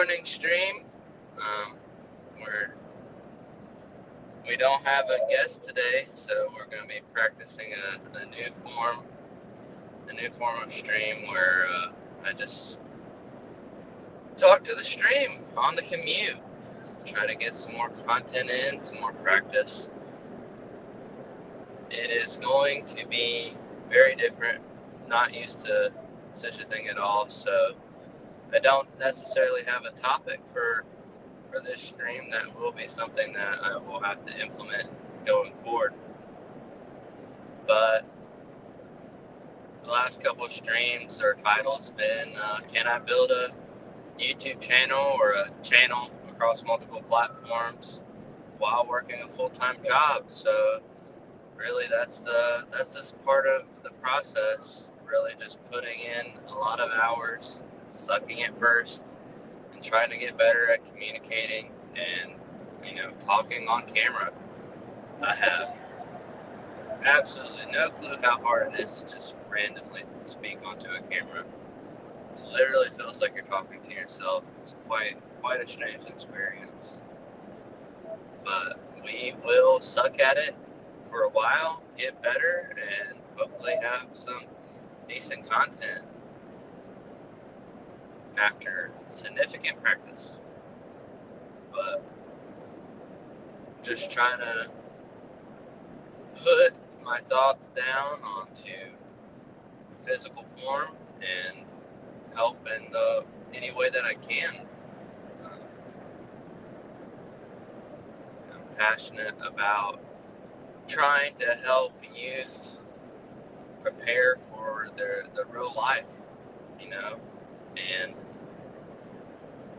morning stream. Um, we don't have a guest today, so we're going to be practicing a new form of stream where I just talk to the stream on the commute, try to get some more content in, some more practice. It is going to be very different. Not used to such a thing at all, so I don't necessarily have a topic for this stream. That will be something that I will have to implement going forward. But the last couple of streams or titles have been, can I build a YouTube channel or a channel across multiple platforms while working a full-time job? So really that's this part of the process, really just putting in a lot of hours, sucking at first, and trying to get better at communicating and, talking on camera. I have absolutely no clue how hard it is to just randomly speak onto a camera. It literally feels like you're talking to yourself. It's quite a strange experience. But we will suck at it for a while, get better, and hopefully have some decent content after significant practice. But just trying to put my thoughts down onto physical form and help in any way that I can. I'm passionate about trying to help youth prepare for the real life, and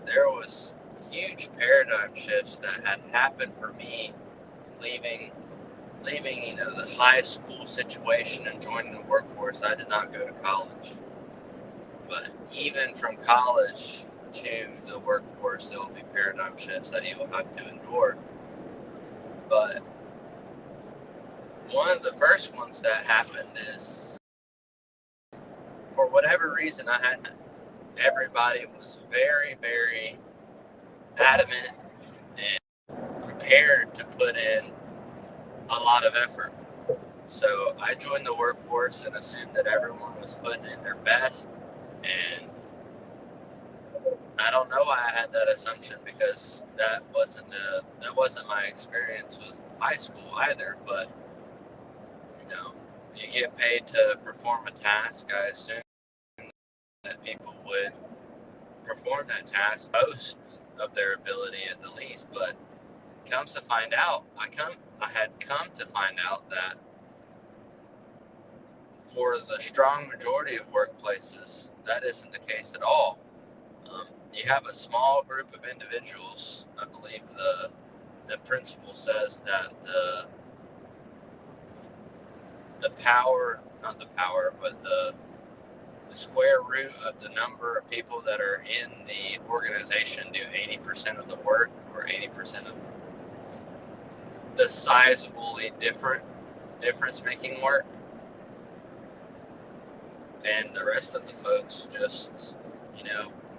there was huge paradigm shifts that had happened for me leaving the high school situation and joining the workforce. I did not go to college, but even from college to the workforce, there will be paradigm shifts that you will have to endure. But one of the first ones that happened is, for whatever reason, everybody was very, very adamant and prepared to put in a lot of effort. So I joined the workforce and assumed that everyone was putting in their best, and I don't know why I had that assumption, because that wasn't my experience with high school either. But you get paid to perform a task. I assumed that people would perform that task most of their ability at the least. But comes to find out, I had come to find out that for the strong majority of workplaces, that isn't the case at all. You have a small group of individuals. I believe the principle says that the power, not the power, but the square root of the number of people that are in the organization do 80% of the work, or 80% of the sizably difference-making work, and the rest of the folks just,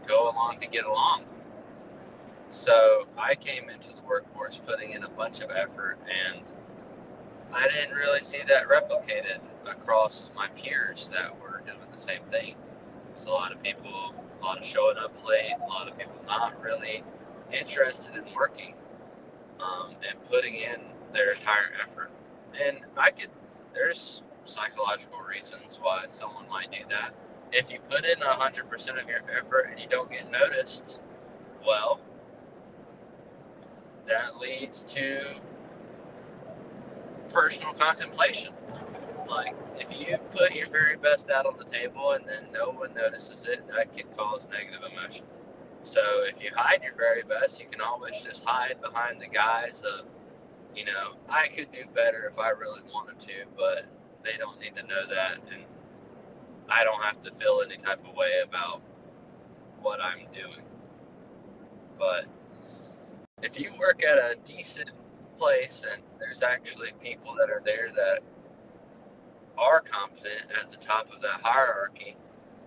go along to get along. So I came into the workforce putting in a bunch of effort, and I didn't really see that replicated across my peers that were doing the same thing. There's a lot of showing up late, a lot of people not really interested in working, and putting in their entire effort. And there's psychological reasons why someone might do that. If you put in 100% of your effort and you don't get noticed, well, that leads to personal contemplation. Like, if you put your very best out on the table and then no one notices it, that could cause negative emotion. So if you hide your very best, you can always just hide behind the guise of, I could do better if I really wanted to, but they don't need to know that, and I don't have to feel any type of way about what I'm doing. But if you work at a decent place and there's actually people that are there that are competent at the top of that hierarchy,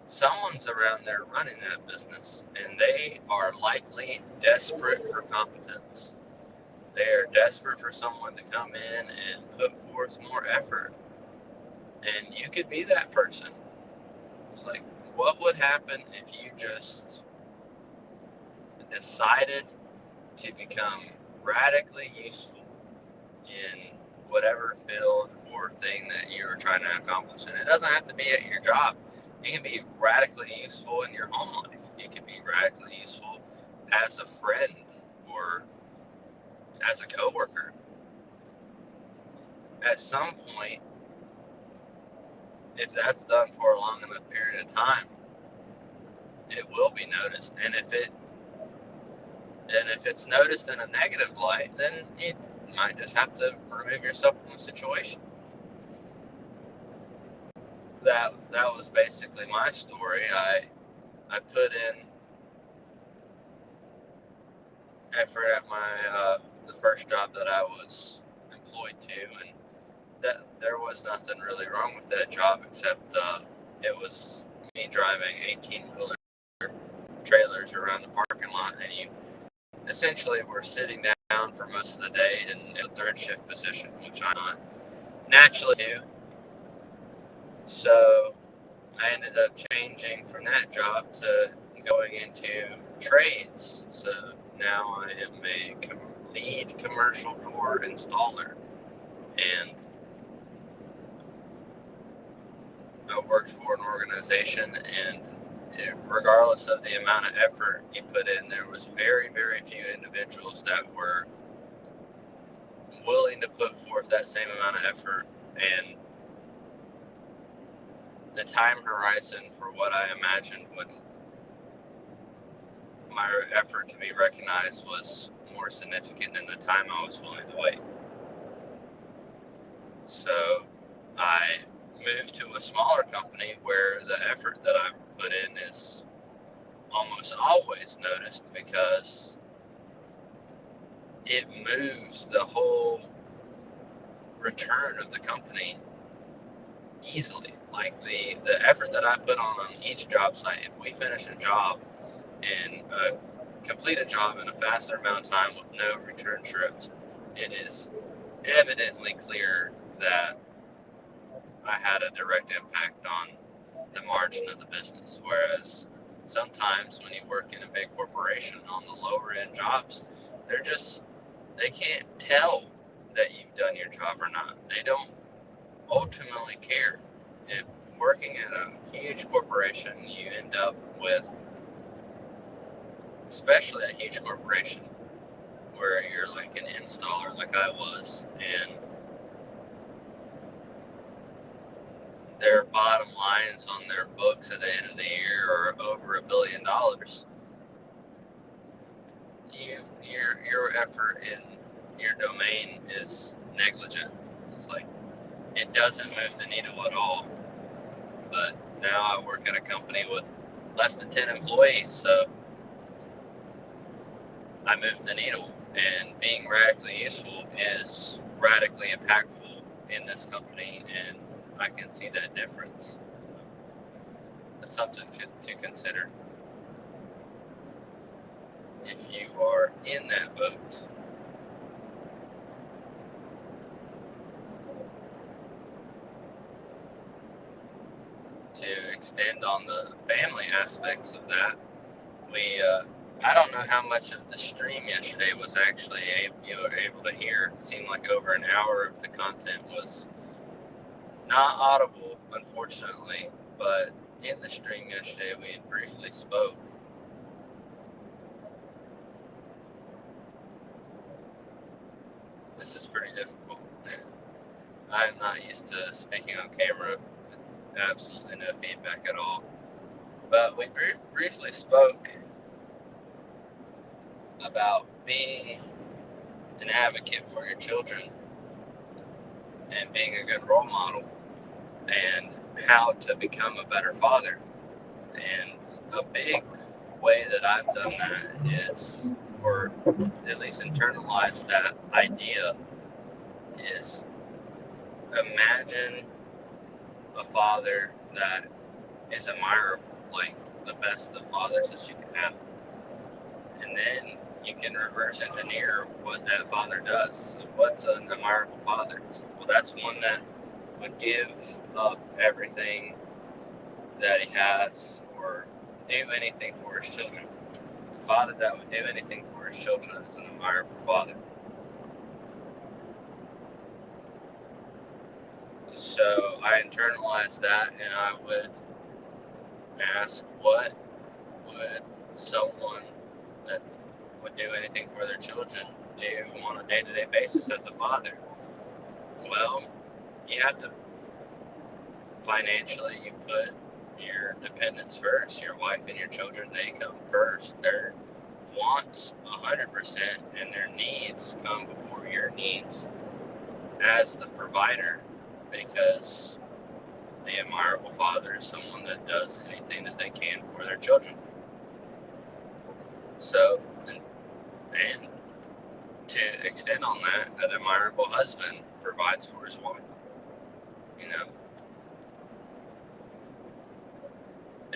someone's around there running that business, and they are likely desperate for competence. They are desperate for someone to come in and put forth more effort. And you could be that person. It's like, what would happen if you just decided to become radically useful in whatever field or thing that you're trying to accomplish? And it doesn't have to be at your job. You can be radically useful in your home life. You can be radically useful as a friend or as a coworker. At some point, if that's done for a long enough period of time, it will be noticed. And if it's noticed in a negative light, then you might just have to remove yourself from the situation. That was basically my story. I put in effort at my the first job that I was employed to, and that there was nothing really wrong with that job except it was me driving 18-wheeler trailers around the parking lot, and you essentially were sitting down for most of the day in a third shift position, which I'm not naturally to. So I ended up changing from that job to going into trades. So now I am a lead commercial door installer, and I worked for an organization, and regardless of the amount of effort you put in, there was very, very few individuals that were willing to put forth that same amount of effort, and the time horizon for what I imagined would my effort to be recognized was more significant than the time I was willing to wait. So I moved to a smaller company where the effort that I put in is almost always noticed because it moves the whole return of the company easily. Like the effort that I put on each job site, if we finish a job and complete a job in a faster amount of time with no return trips, it is evidently clear that I had a direct impact on the margin of the business. Whereas sometimes when you work in a big corporation on the lower end jobs, they can't tell that you've done your job or not. They don't ultimately care. If working at a huge corporation, you end up with, especially a huge corporation, where you're like an installer like I was, and their bottom lines on their books at the end of the year are over $1 billion. Your effort in your domain is negligent. It's like it doesn't move the needle at all. But now I work at a company with less than 10 employees, so I move the needle, and being radically useful is radically impactful in this company, and I can see that difference. It's something to consider if you are in that boat. To extend on the family aspects of that, I don't know how much of the stream yesterday was actually able to hear. It seemed like over an hour of the content was not audible, unfortunately, but in the stream yesterday we had briefly spoke. This is pretty difficult. I am not used to speaking on camera with absolutely no feedback at all. But we briefly spoke about being an advocate for your children and being a good role model, and how to become a better father. And a big way that I've done that is, or at least internalized that idea, is imagine a father that is admirable. like the best of fathers that you can have. And then you can reverse engineer what that father does. So what's an admirable father? Well, that's one that would give up everything that he has or do anything for his children. The father that would do anything for his children is an admirable father. So I internalized that, and I would ask, what would someone that would do anything for their children do on a day-to-day basis as a father? Well, you have to financially, you put your dependents first, your wife and your children, they come first. Their wants 100% and their needs come before your needs as the provider, because the admirable father is someone that does anything that they can for their children. So, and to extend on that, an admirable husband provides for his wife. You know,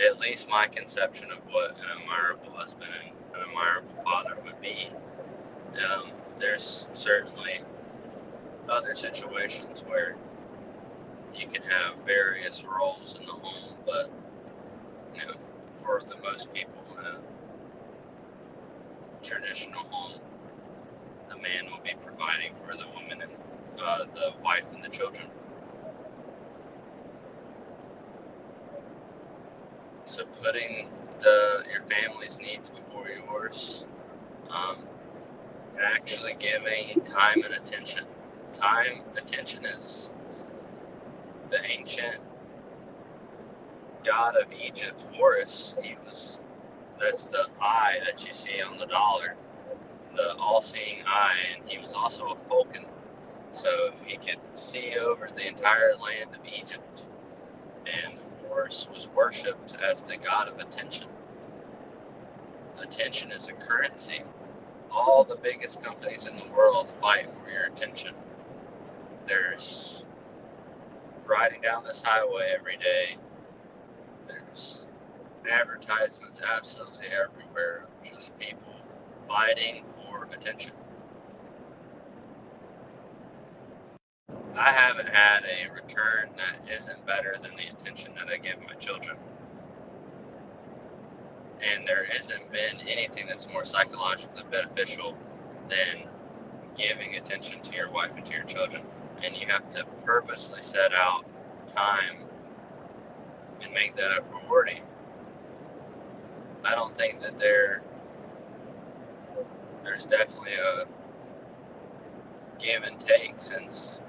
at least my conception of what an admirable husband and an admirable father would be. There's certainly other situations where you can have various roles in the home, but you know, for the most people in a traditional home, the man will be providing for the woman and the wife and the children. So putting your family's needs before yours, actually giving time and attention. Time, attention is the ancient god of Egypt, Horus. That's the eye that you see on the dollar, the all-seeing eye, and he was also a falcon, so he could see over the entire land of Egypt. And Horus was worshipped as the god of attention. Attention is a currency. All the biggest companies in the world fight for your attention. There's riding down this highway every day, there's advertisements absolutely everywhere, just people fighting for attention. I haven't had a return that isn't better than the attention that I give my children. And there hasn't been anything that's more psychologically beneficial than giving attention to your wife and to your children. And you have to purposely set out time and make that a priority. I don't think that there's definitely a give and take, since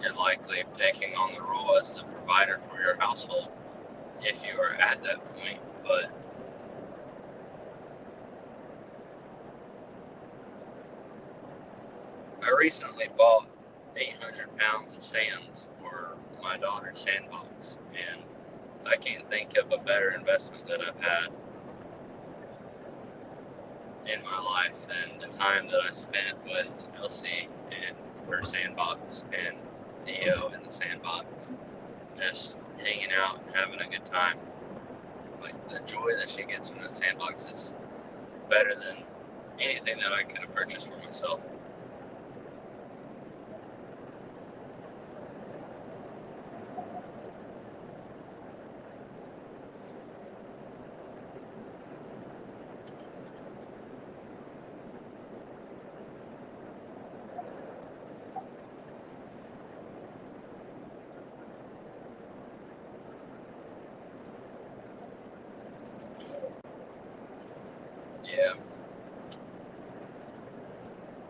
you're likely taking on the role as the provider for your household if you are at that point. But I recently bought 800 pounds of sand for my daughter's sandbox, and I can't think of a better investment that I've had in my life than the time that I spent with Elsie and her sandbox and Theo in the sandbox, just hanging out and having a good time. Like, the joy that she gets from that sandbox is better than anything that I could have purchased for myself. Yeah.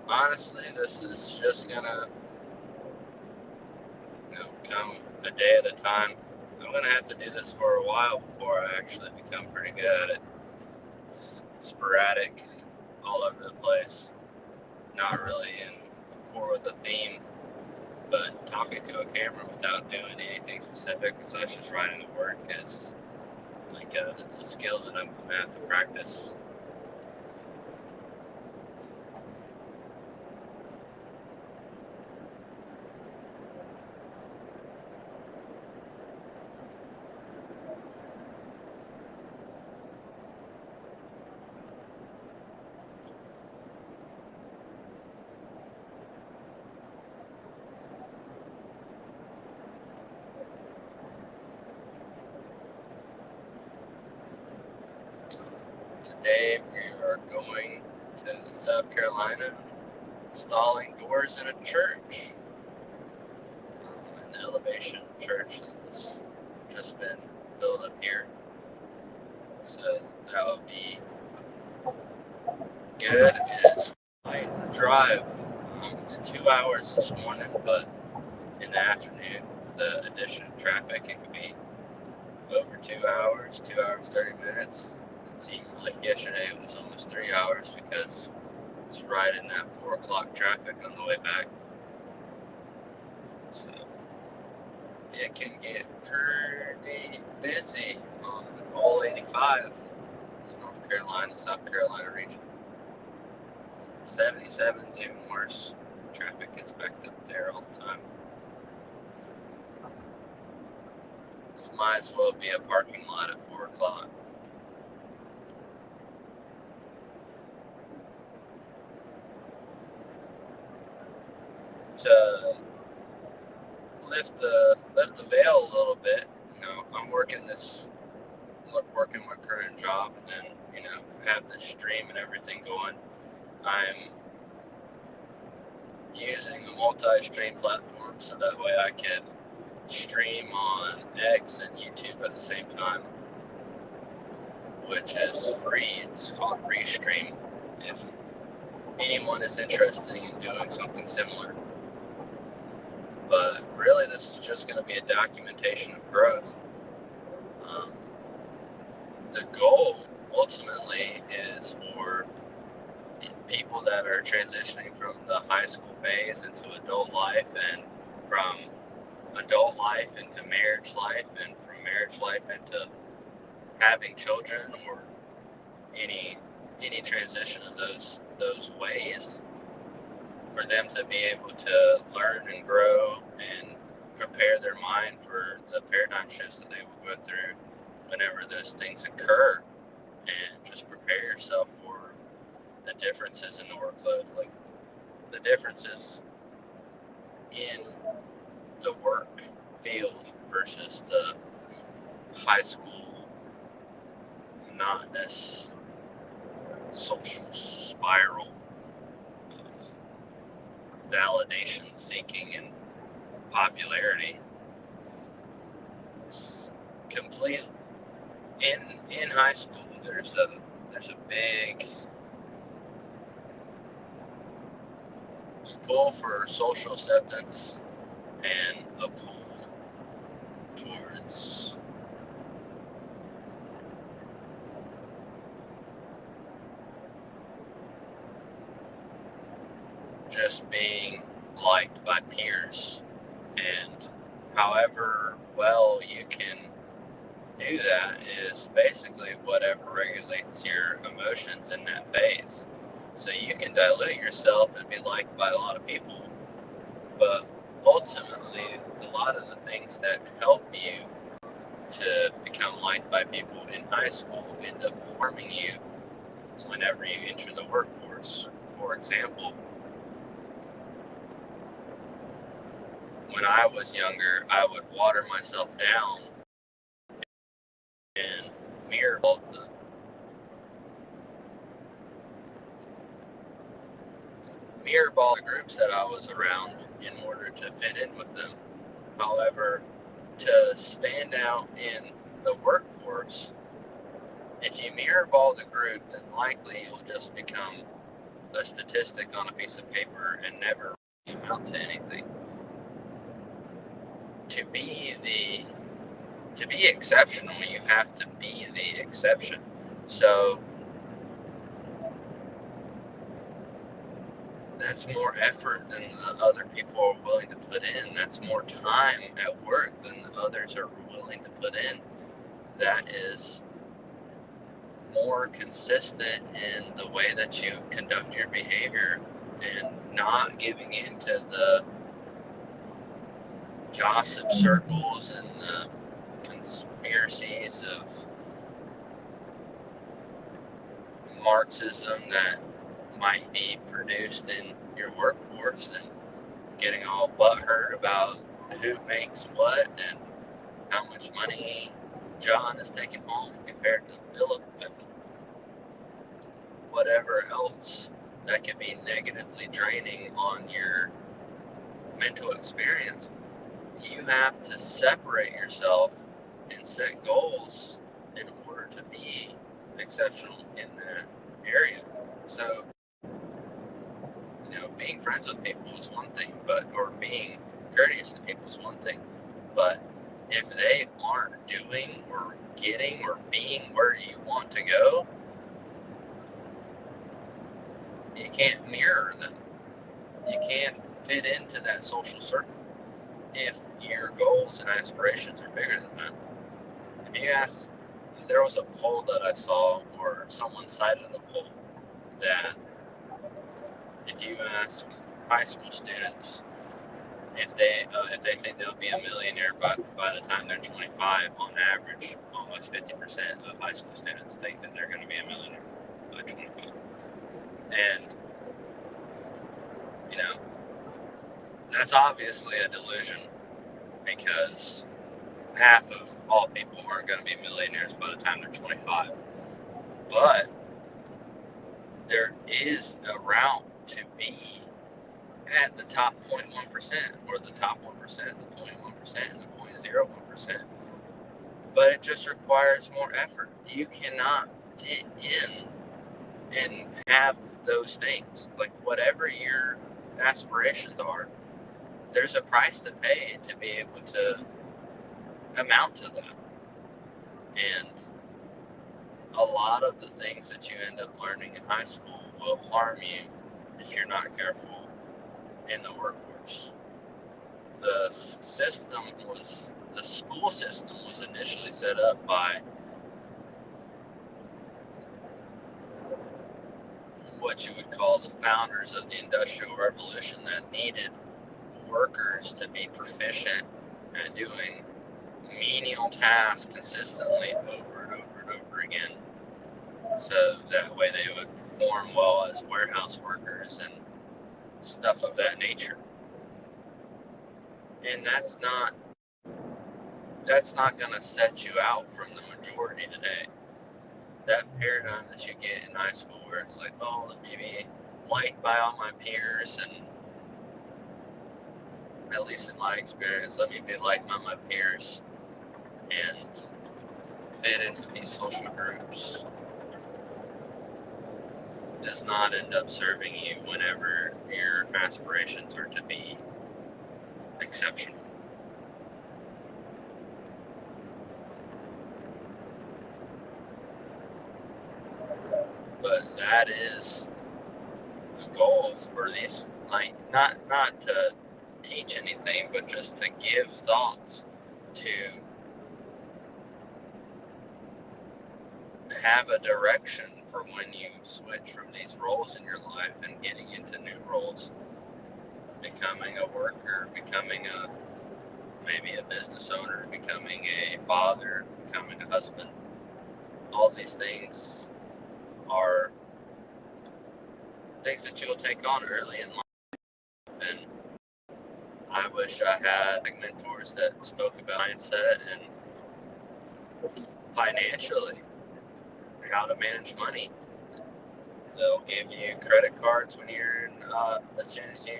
Honestly, this is just gonna, come a day at a time. I'm gonna have to do this for a while before I actually become pretty good at it. It's sporadic, all over the place, not really in core with a theme, but talking to a camera without doing anything specific besides just writing the work is like a skill that I'm gonna have to practice. Today we are going to South Carolina, installing doors in a church, an elevation church that has just been built up here. So that will be good. It's quite a drive. It's 2 hours this morning, but in the afternoon, with the addition of traffic, it could be over 2 hours, 2 hours 30 minutes. It seemed like yesterday it was almost 3 hours because it's right in that 4 o'clock traffic on the way back. So it can get pretty busy on all 85, the North Carolina, South Carolina region. 77's even worse. Traffic gets backed up there all the time. This might as well be a parking lot at 4 o'clock. To lift the veil a little bit, I'm working my current job, and then have this stream and everything going. I'm using a multi-stream platform so that way I can stream on X and YouTube at the same time, which is free. It's called Restream, if anyone is interested in doing something similar. But really, this is just going to be a documentation of growth. The goal ultimately is for people that are transitioning from the high school phase into adult life, and from adult life into marriage life, and from marriage life into having children, or any transition of those ways, for them to be able to learn and grow and prepare their mind for the paradigm shifts that they will go through whenever those things occur, and just prepare yourself for the differences in the workload, like the differences in the work field versus the high school monotonous social spiral of validation seeking and popularity. It's complete. In high school, there's a big pull for social acceptance and a pull towards just being liked by peers, and however well you can do that is basically whatever regulates your emotions in that phase. So you can dilute yourself and be liked by a lot of people, but ultimately a lot of the things that help you to become liked by people in high school end up harming you whenever you enter the workforce. For example, when I was younger, I would water myself down and mirror all the groups that I was around in order to fit in with them. However, to stand out in the workforce, if you mirror ball the group, then likely you'll just become a statistic on a piece of paper and never amount to anything. To be exceptional, you have to be the exception. So that's more effort than the other people are willing to put in. That's more time at work than the others are willing to put in. That is more consistent in the way that you conduct your behavior, and not giving in to the gossip circles and the conspiracies of Marxism that might be produced in your workforce, and getting all butthurt about who makes what and how much money John is taking home compared to Philip. And whatever else that could be negatively draining on your mental experience, you have to separate yourself and set goals in order to be exceptional in that area. So, being friends with people is one thing, or being courteous to people is one thing, but if they aren't doing or getting or being where you want to go, you can't mirror them. You can't fit into that social circle if your goals and aspirations are bigger than that. If you ask, there was a poll that I saw, or someone cited a poll, that if you ask high school students if they think they'll be a millionaire by the time they're 25, on average, almost 50% of high school students think that they're going to be a millionaire by 25. And that's obviously a delusion, because half of all people aren't going to be millionaires by the time they're 25. But there is a route to be at the top 0.1%, or the top 1%, the 0.1%, and the 0.01%. But it just requires more effort. You cannot fit in and have those things. Like, whatever your aspirations are, there's a price to pay to be able to amount to that. And a lot of the things that you end up learning in high school will harm you if you're not careful in the workforce. The school system was initially set up by what you would call the founders of the Industrial Revolution, that needed workers to be proficient at doing menial tasks consistently over and over and over again, so that way they would perform well as warehouse workers and stuff of that nature. And that's not going to set you out from the majority today. That paradigm that you get in high school, where it's like, oh, let me be liked by all my peers, and at least in my experience, let me be liked by my peers and fit in with these social groups, does not end up serving you whenever your aspirations are to be exceptional. But that is the goal for these, like, not to teach anything, but just to give thoughts, to have a direction for when you switch from these roles in your life and getting into new roles, becoming a worker, becoming maybe a business owner, becoming a father, becoming a husband. All these things are things that you'll take on early in life, and I wish I had mentors that spoke about mindset and financially, how to manage money. They'll give you credit cards when you're as soon as you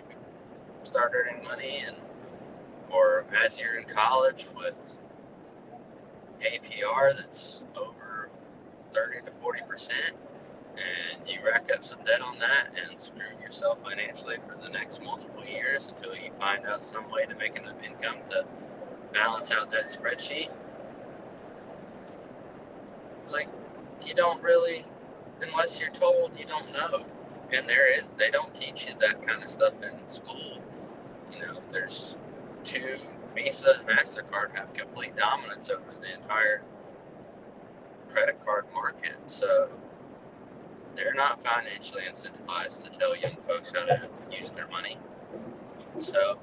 start earning money, or as you're in college, with APR that's over 30 to 40%, and you rack up some debt on that and screw yourself financially for the next multiple years until you find out some way to make enough income to balance out that spreadsheet. Like, you don't really, unless you're told, you don't know. And they don't teach you that kind of stuff in school. There's Visa and MasterCard have complete dominance over the entire credit card market. So they're not financially incentivized to tell young folks how to use their money. So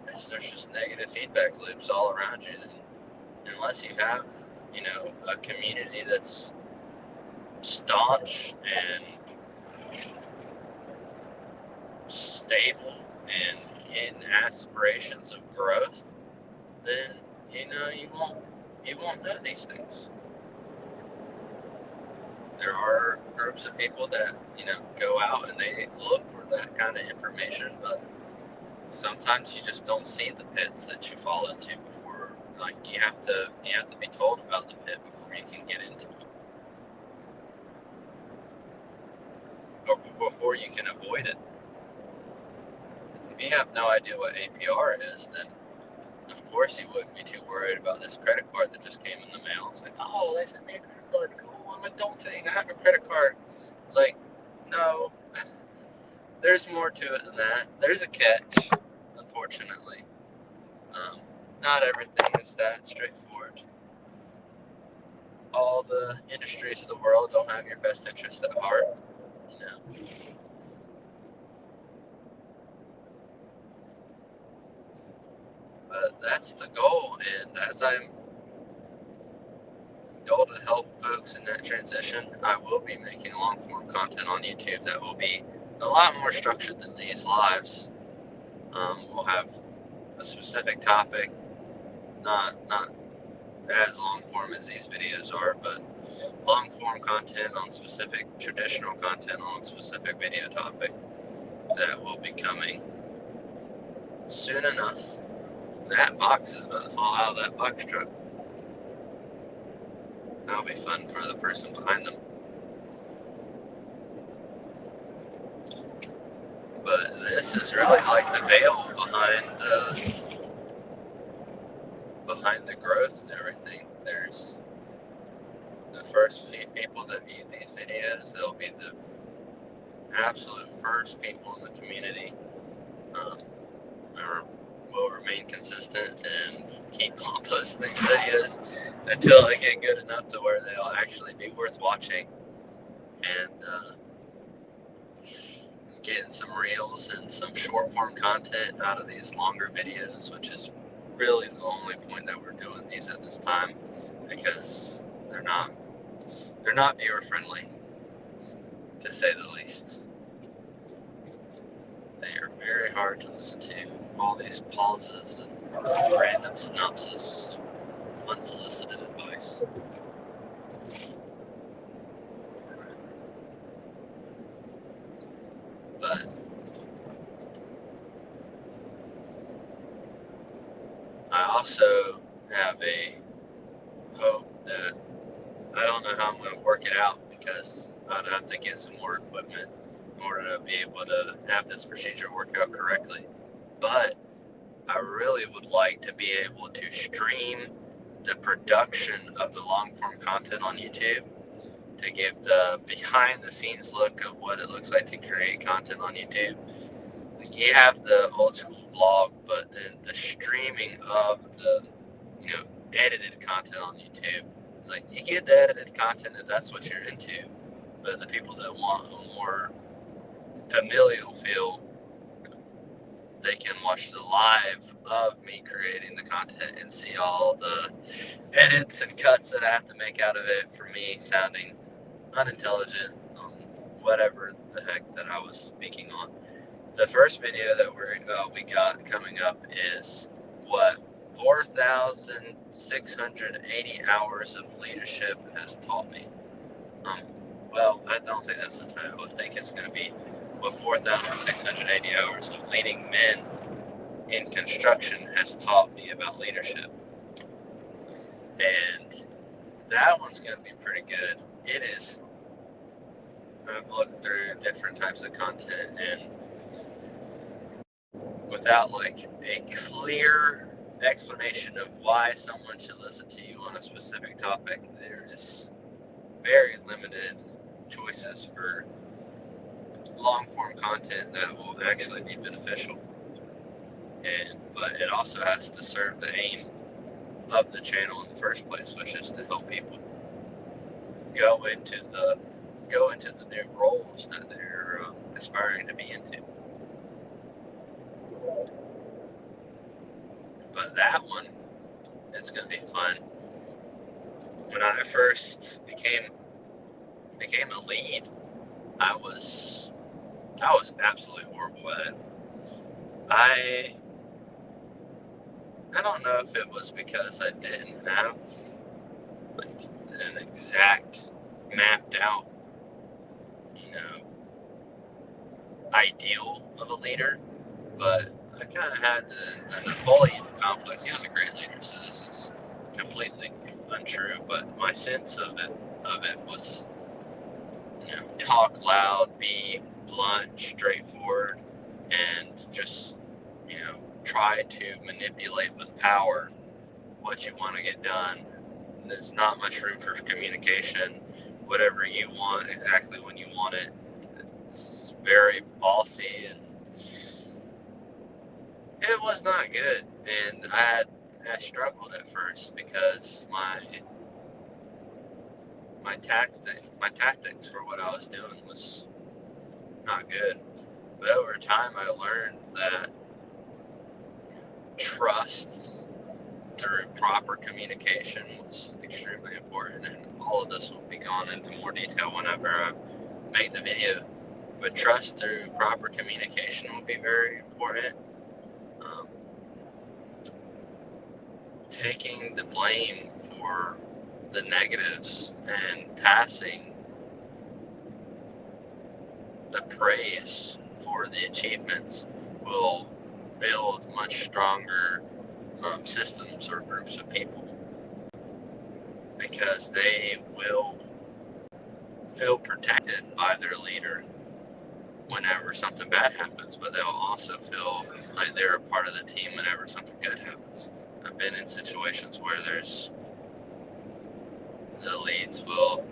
there's just negative feedback loops all around you. And unless you have, a community that's staunch and stable and in aspirations of growth, then you won't know these things. there are groups of people that, go out and they look for that kind of information, but sometimes you just don't see the pits that you fall into before. Like, you have to be told about the pit before you can get into it, or before you can avoid it. If you have no idea what APR is, then of course you wouldn't be too worried about this credit card that just came in the mail. It's like, oh, they sent me a credit card. Cool, I'm adulting. I have a credit card. It's like, no, there's more to it than that. There's a catch, unfortunately. Not everything is that straightforward. All the industries of the world don't have your best interests at heart. But that's the goal, and as I'm goal to help folks in that transition, I will be making long form content on YouTube that will be a lot more structured than these lives. We'll have a specific topic, not as long form as these videos are, but long form content on specific traditional content on a specific video topic that will be coming soon enough. That box is about to fall out of that box truck. That'll be fun for the person behind them. But this is really like the veil behind the growth and everything. There's the first few people that view these videos. They'll be the absolute first people in the community. Or will remain consistent and keep on posting these videos until they get good enough to where they'll actually be worth watching. And getting some reels and some short form content out of these longer videos, which is really the only point that we're doing these at this time, because they're not viewer friendly, to say the least. They are very hard to listen to. All these pauses and random synopsis of unsolicited advice. But I also have a hope that I don't know how I'm going to work it out, because I'd have to get some more equipment in order to be able to have this procedure work out correctly. But I really would like to be able to stream the production of the long form content on YouTube to give the behind the scenes look of what it looks like to create content on YouTube. You have the old school vlog, but then the streaming of the edited content on YouTube. It's like, you get the edited content if that's what you're into, but the people that want a more familial feel, they can watch the live of me creating the content and see all the edits and cuts that I have to make out of it for me sounding unintelligent on whatever the heck that I was speaking on. The first video that we got coming up is 4,680 hours of leadership has taught me. Well, I don't think that's the title. I think it's going to be what 4,680 hours of leading men in construction has taught me about leadership. And that one's going to be pretty good. It is. I've looked through different types of content, and without like a clear explanation of why someone should listen to you on a specific topic, there is very limited choices for long form content that will actually be beneficial. But it also has to serve the aim of the channel in the first place, which is to help people go into the new roles that they're aspiring to be into. But that one, it's going to be fun. When I first became a lead, I was absolutely horrible at it. I don't know if it was because I didn't have like an exact mapped out ideal of a leader, but I kind of had the Napoleon complex. He was a great leader, so this is completely untrue. But my sense of it was, talk loud, be blunt, straightforward, and just, try to manipulate with power what you want to get done. There's not much room for communication. Whatever you want, exactly when you want it. It's very bossy, and it was not good. And I struggled at first because my tactics for what I was doing was not good. But over time, I learned that trust through proper communication was extremely important, and all of this will be gone into more detail whenever I make the video. But trust through proper communication will be very important. Um, Taking the blame for the negatives and passing the praise for the achievements will build much stronger systems or groups of people, because they will feel protected by their leader whenever something bad happens, but they'll also feel like they're a part of the team whenever something good happens. I've been in situations where the leads will,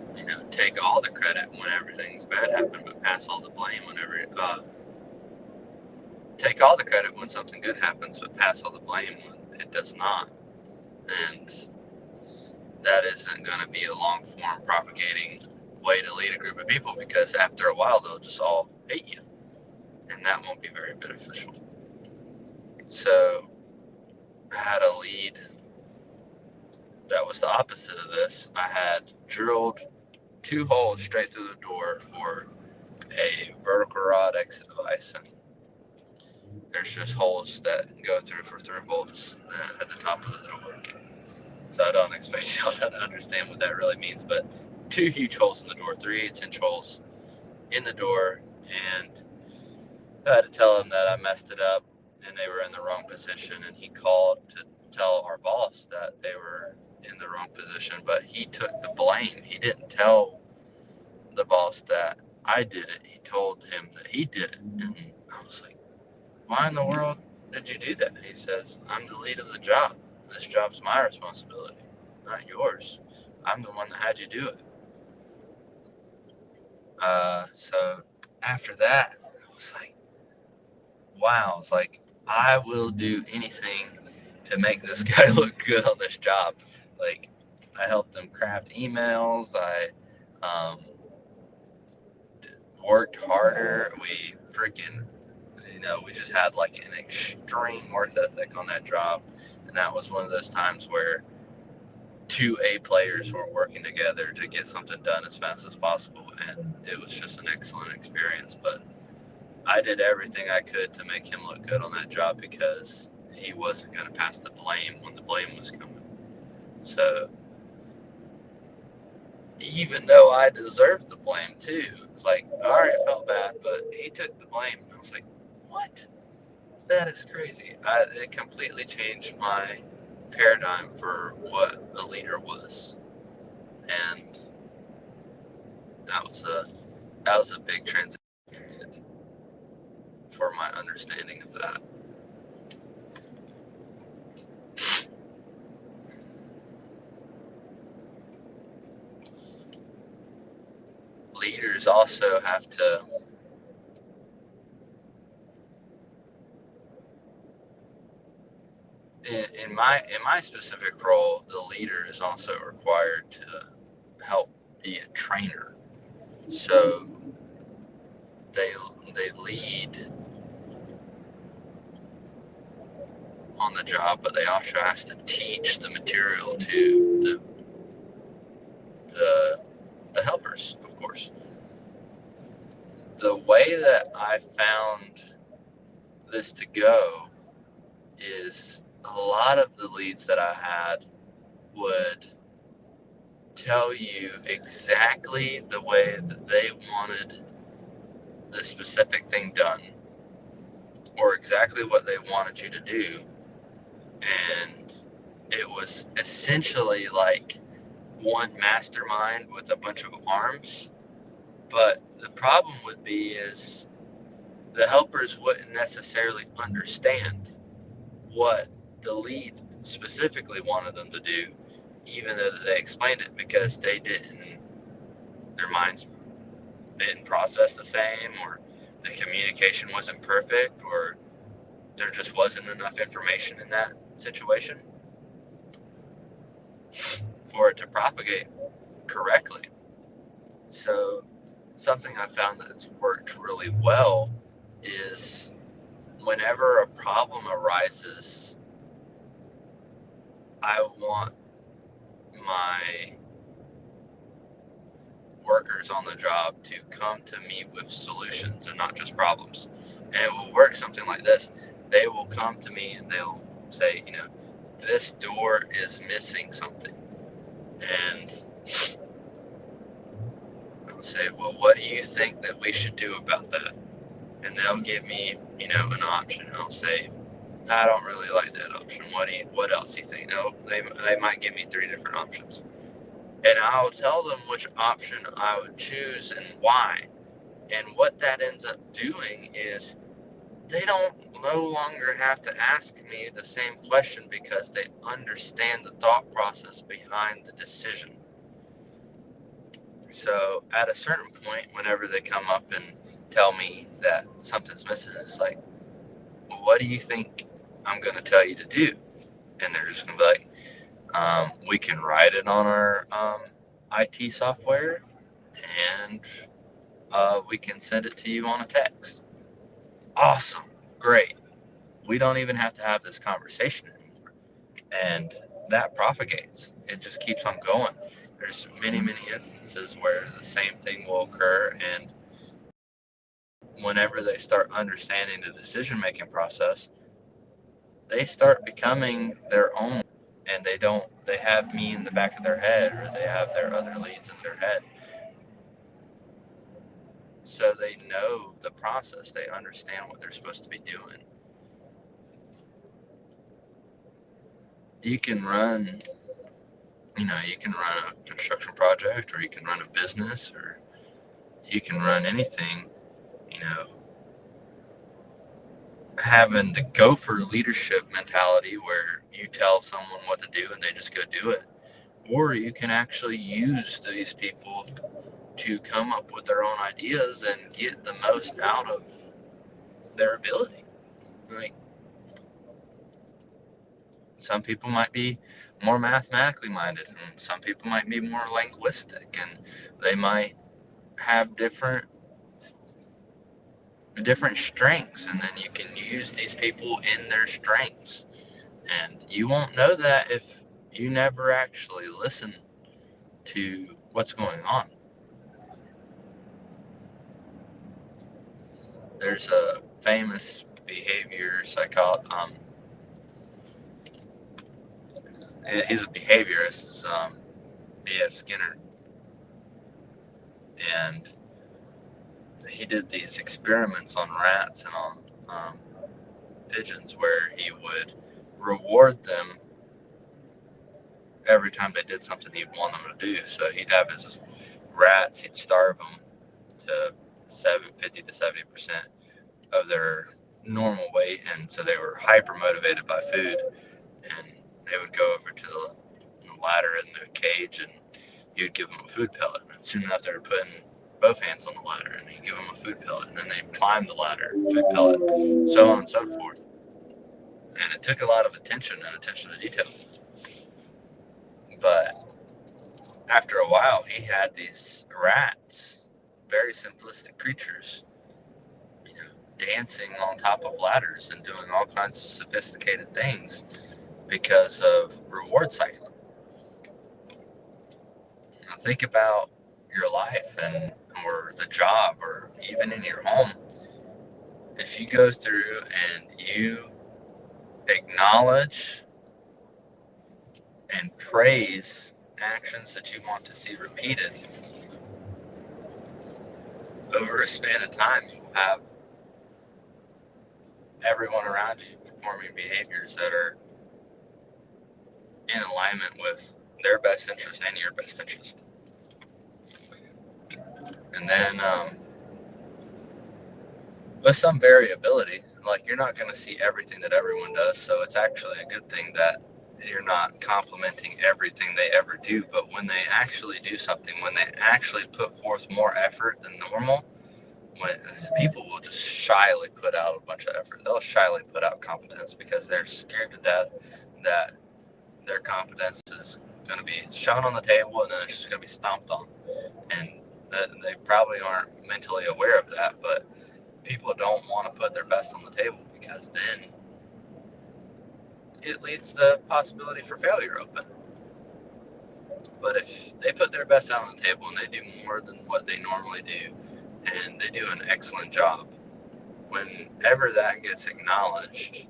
take all the credit when everything's bad happen, but pass all the blame whenever take all the credit when something good happens, but pass all the blame when it does not. And that isn't going to be a long form propagating way to lead a group of people, because after a while they'll just all hate you, and that won't be very beneficial. So I had a lead that was the opposite of this. I had drilled 2 holes straight through the door for a vertical rod exit device, and there's just holes that go through for through bolts at the top of the door. So I don't expect y'all to understand what that really means, but 2 huge holes in the door, 3/8-inch holes in the door, and I had to tell him that I messed it up and they were in the wrong position, and he called to tell our boss that they were in the wrong position, but he took the blame. He didn't tell the boss that I did it. He told him that he did it. And I was like, why in the world did you do that? He says, I'm the lead of the job. This job's my responsibility, not yours. I'm the one that had you do it. So after that, I was like, wow. It's like, I will do anything to make this guy look good on this job. Like, I helped him craft emails. I um, worked harder. We freaking, we just had like an extreme work ethic on that job. And that was one of those times where 2 A players were working together to get something done as fast as possible. And it was just an excellent experience. But I did everything I could to make him look good on that job, because he wasn't going to pass the blame when the blame was coming. So even though I deserved the blame too, it's like, all right, I felt bad, but he took the blame. I was like, what? That is crazy. It completely changed my paradigm for what a leader was, and that was a big transition period for my understanding of that. Leaders also have to, in my specific role, the leader is also required to help be a trainer. So they lead on the job, but they also have to teach the material to the helpers, of course. The way that I found this to go is a lot of the leads that I had would tell you exactly the way that they wanted the specific thing done, or exactly what they wanted you to do. And it was essentially like one mastermind with a bunch of arms. But the problem would be is the helpers wouldn't necessarily understand what the lead specifically wanted them to do, even though they explained it, because their minds didn't process the same, or the communication wasn't perfect, or there just wasn't enough information in that situation for it to propagate correctly. So something I found that's worked really well is whenever a problem arises, I want my workers on the job to come to me with solutions and not just problems. And it will work something like this. They will come to me and they'll say, this door is missing something. And I'll say, well, what do you think that we should do about that? And they'll give me, an option. And I'll say, I don't really like that option. What else do you think? They might give me 3 different options. And I'll tell them which option I would choose and why. And what that ends up doing is they don't no longer have to ask me the same question, because they understand the thought process behind the decision. So at a certain point, whenever they come up and tell me that something's missing, it's like, well, what do you think I'm going to tell you to do? And they're just going to be like, we can write it on our IT software, and we can send it to you on a text. Awesome. Great. We don't even have to have this conversation anymore. And that propagates. It just keeps on going. There's many, many instances where the same thing will occur, and whenever they start understanding the decision-making process, they start becoming their own, and they have me in the back of their head, or they have their other leads in their head. So they know the process. They understand what they're supposed to be doing. You can run a construction project, or you can run a business, or you can run anything, having the gopher leadership mentality where you tell someone what to do and they just go do it. Or you can actually use these people to come up with their own ideas and get the most out of their ability. Like, some people might be more mathematically minded, and some people might be more linguistic, and they might have different strengths, and then you can use these people in their strengths. And you won't know that if you never actually listen to what's going on. There's a famous behavior psychologist. He's a behaviorist. It's B.F. Skinner, and he did these experiments on rats and on pigeons, where he would reward them every time they did something he'd want them to do. So he'd have his rats, he'd starve them to 50 to 70% of their normal weight, and so they were hyper motivated by food. And they would go over to the ladder in the cage, and you'd give them a food pellet. And soon enough, they were putting both hands on the ladder, and you'd give them a food pellet, and then they'd climb the ladder, food pellet, so on and so forth. And it took a lot of attention and attention to detail. But after a while, he had these rats, very simplistic creatures, dancing on top of ladders and doing all kinds of sophisticated things because of reward cycling. Now think about your life or the job, or even in your home. If you go through and you acknowledge and praise actions that you want to see repeated over a span of time, have everyone around you performing behaviors that are in alignment with their best interest and your best interest. And then with some variability, like you're not going to see everything that everyone does, so it's actually a good thing that you're not complimenting everything they ever do. But when they actually do something, when they actually put forth more effort than normal, when people will just shyly put out a bunch of effort, they'll shyly put out competence because they're scared to death that their competence is going to be shown on the table and then it's just going to be stomped on. And they probably aren't mentally aware of that, but people don't want to put their best on the table because then it leads the possibility for failure open. But if they put their best out on the table and they do more than what they normally do, and they do an excellent job, whenever that gets acknowledged,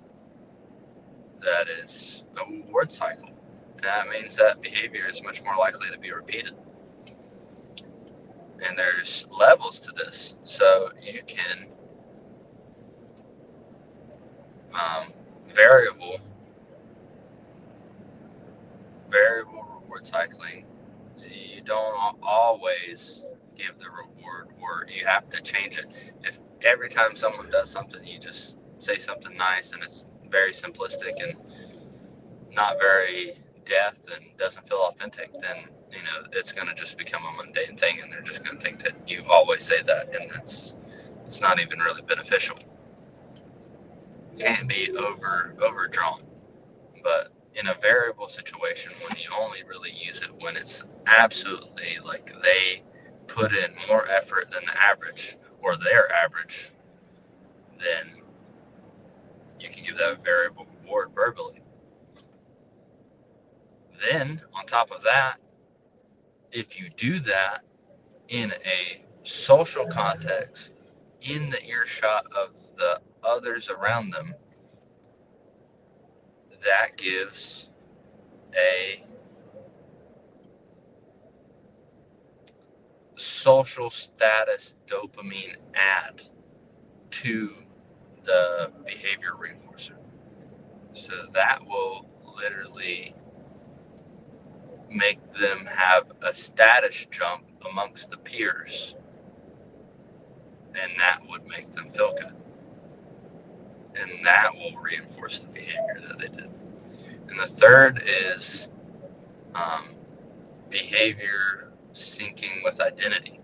that is a reward cycle. And that means that behavior is much more likely to be repeated. And there's levels to this. So you can variable reward cycling. You don't always give the reward, or you have to change it. If every time someone does something, you just say something nice and it's very simplistic and not very depth and doesn't feel authentic, then it's going to just become a mundane thing, and they're just going to think that you always say that, and it's not even really beneficial. Can't be overdrawn. But in a variable situation, when you only really use it when it's absolutely like they put in more effort than the average or their average, then you can give that variable reward verbally. Then on top of that, if you do that in a social context, in the earshot of the others around them, that gives a social status dopamine add to the behavior reinforcer. So that will literally make them have a status jump amongst the peers, and that would make them feel good. And that will reinforce the behavior that they did. And the third is behavior syncing with identity.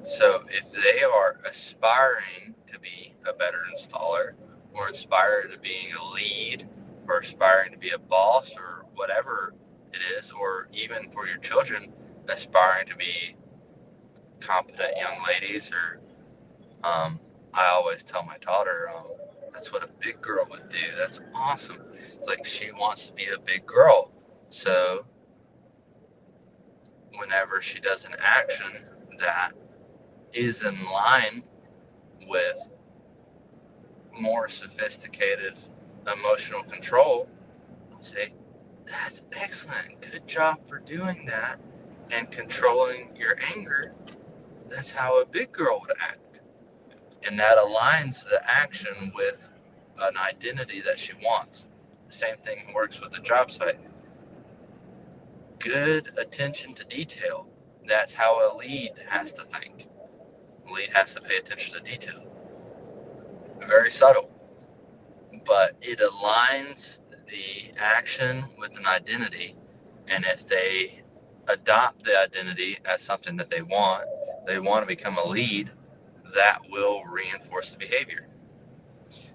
So if they are aspiring to be a better installer, or aspiring to being a lead, or aspiring to be a boss, or whatever it is, or even for your children, aspiring to be competent young ladies, or I always tell my daughter, that's what a big girl would do. That's awesome. It's like she wants to be a big girl. So whenever she does an action that is in line with more sophisticated emotional control, I'll say, that's excellent. Good job for doing that and controlling your anger. That's how a big girl would act. And that aligns the action with an identity that she wants. The same thing works with the job site. Good attention to detail. That's how a lead has to think. A lead has to pay attention to detail. Very subtle, but it aligns the action with an identity. And if they adopt the identity as something that they want to become a lead, that will reinforce the behavior.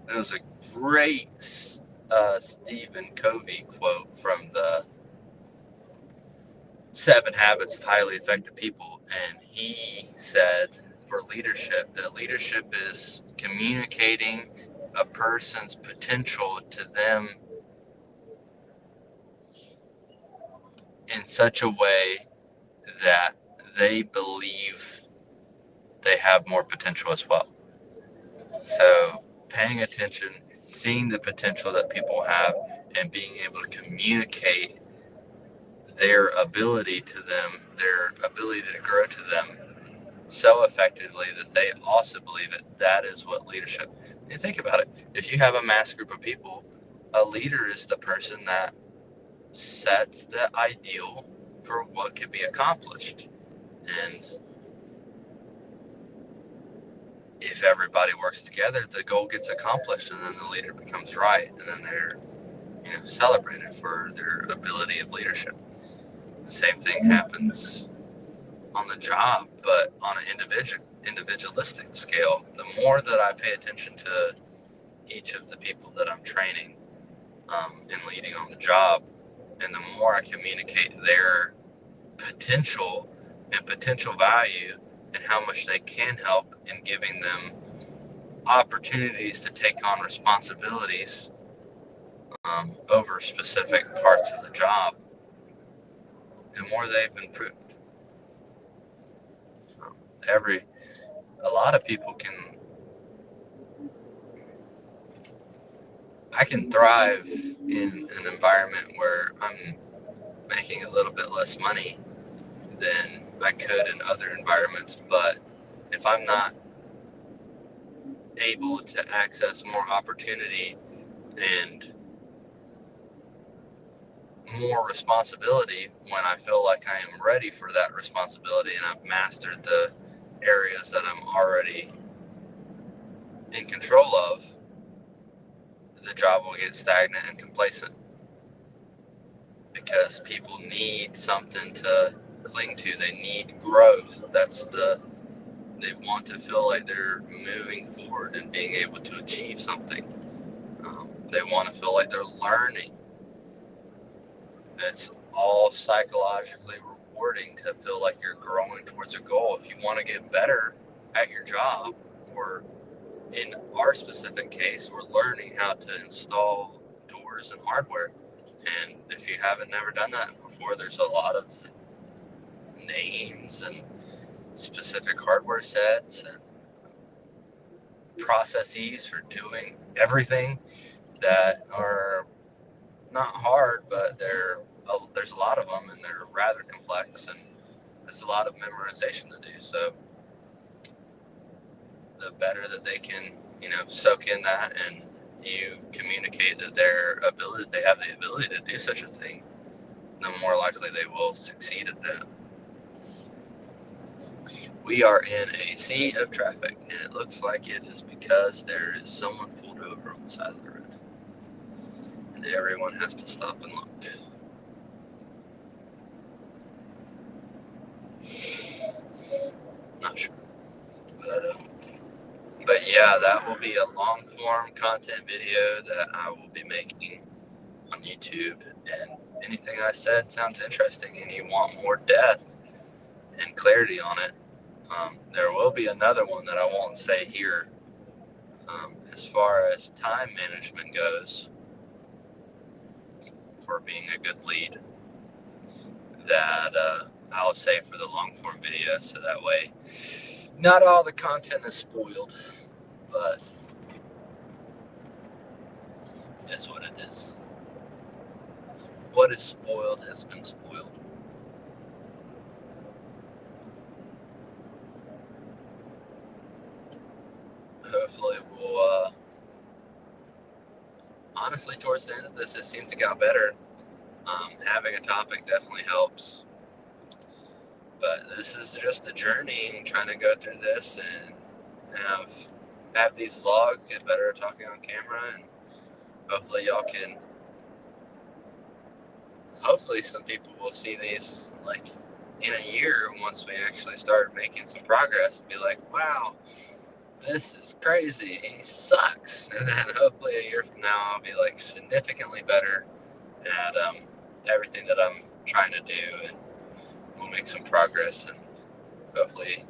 It was a great Stephen Covey quote from the 7 Habits of Highly Effective People, and he said for leadership that leadership is communicating a person's potential to them in such a way that they believe they have more potential as well. So paying attention, seeing the potential that people have, and being able to communicate their ability to them, their ability to grow to them, so effectively that they also believe it. That is what leadership. You think about it. If you have a mass group of people, a leader is the person that sets the ideal for what could be accomplished. And if everybody works together, the goal gets accomplished, and then the leader becomes right, and then they're celebrated for their ability of leadership. The same thing happens on the job, but on an individualistic scale. The more that I pay attention to each of the people that I'm training and leading on the job, and the more I communicate their potential and potential value and how much they can help in giving them opportunities to take on responsibilities over specific parts of the job, the more they've improved. A lot of people I can thrive in an environment where I'm making a little bit less money than I could in other environments, but if I'm not able to access more opportunity and more responsibility when I feel like I am ready for that responsibility and I've mastered the areas that I'm already in control of, the job will get stagnant and complacent because people need something to cling to. They need growth. They want to feel like they're moving forward and being able to achieve something. They want to feel like they're learning. It's all psychologically rewarding to feel like you're growing towards a goal. If you want to get better at your job, or in our specific case, we're learning how to install doors and hardware. And if you haven't never done that before, there's a lot of names and specific hardware sets and processes for doing everything that are not hard, but there's a lot of them and they're rather complex, and there's a lot of memorization to do. So the better that they can, soak in that, and you communicate that they have the ability to do such a thing, the more likely they will succeed at that. We are in a sea of traffic, and it looks like it is because there is someone pulled over on the side of the road, and everyone has to stop and look. Not sure, but yeah, that will be a long form content video that I will be making on YouTube. And anything I said sounds interesting and you want more depth and clarity on it, there will be another one that I won't say here. As far as time management goes, for being a good lead, that I'll save for the long form video, so that way not all the content is spoiled, but it's what it is. What is spoiled has been spoiled. Hopefully we'll honestly, towards the end of this, it seemed to get better. Having a topic definitely helps, but this is just a journey, trying to go through this and have these vlogs, get better at talking on camera, and hopefully y'all can. Hopefully some people will see these like in a year once we actually start making some progress and be like, wow, this is crazy, he sucks. And then hopefully a year from now I'll be like significantly better at everything that I'm trying to do, and we'll make some progress and hopefully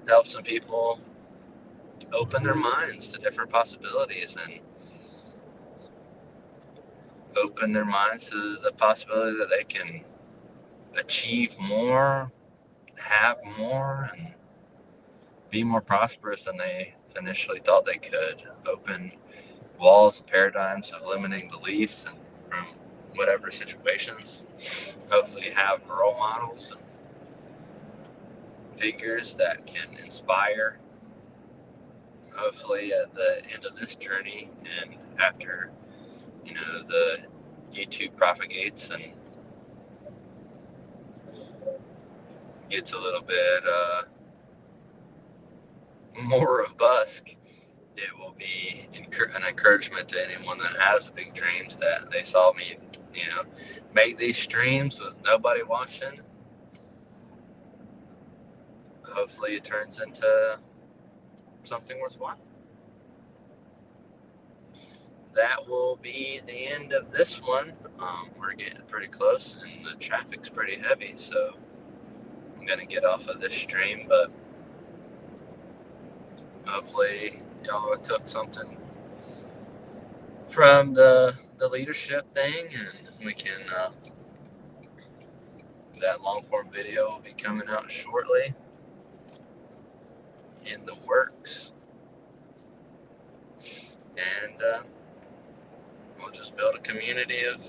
help some people open their minds to different possibilities and open their minds to the possibility that they can achieve more, have more, and be more prosperous than they initially thought they could. Open walls and paradigms of limiting beliefs and from whatever situations. Hopefully have role models and figures that can inspire, hopefully at the end of this journey and after, the YouTube propagates and gets a little bit more robust. It will be an encouragement to anyone that has big dreams that they saw me, make these streams with nobody watching. Hopefully it turns into something worthwhile. That will be the end of this one. We're getting pretty close and the traffic's pretty heavy, so I'm going to get off of this stream, but hopefully y'all took something from the leadership thing, and we can, that long form video will be coming out shortly, in the works, and we'll just build a community of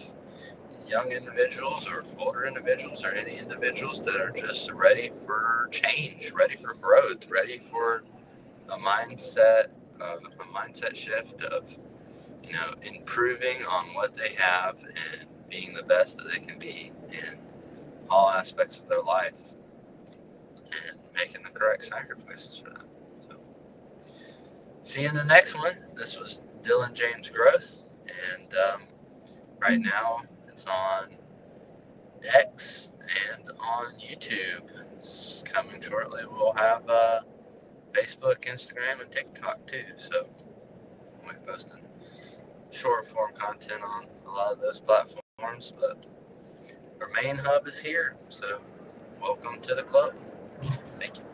young individuals or older individuals or any individuals that are just ready for change, ready for growth, ready for a mindset shift of improving on what they have and being the best that they can be in all aspects of their life and making the correct sacrifices for that. So, see you in the next one. This was Dylan James Growth, and right now it's on X and on YouTube. It's coming shortly. We'll have Facebook, Instagram, and TikTok too. So we'll be posting short form content on a lot of those platforms, but our main hub is here. So welcome to the club. Thank you.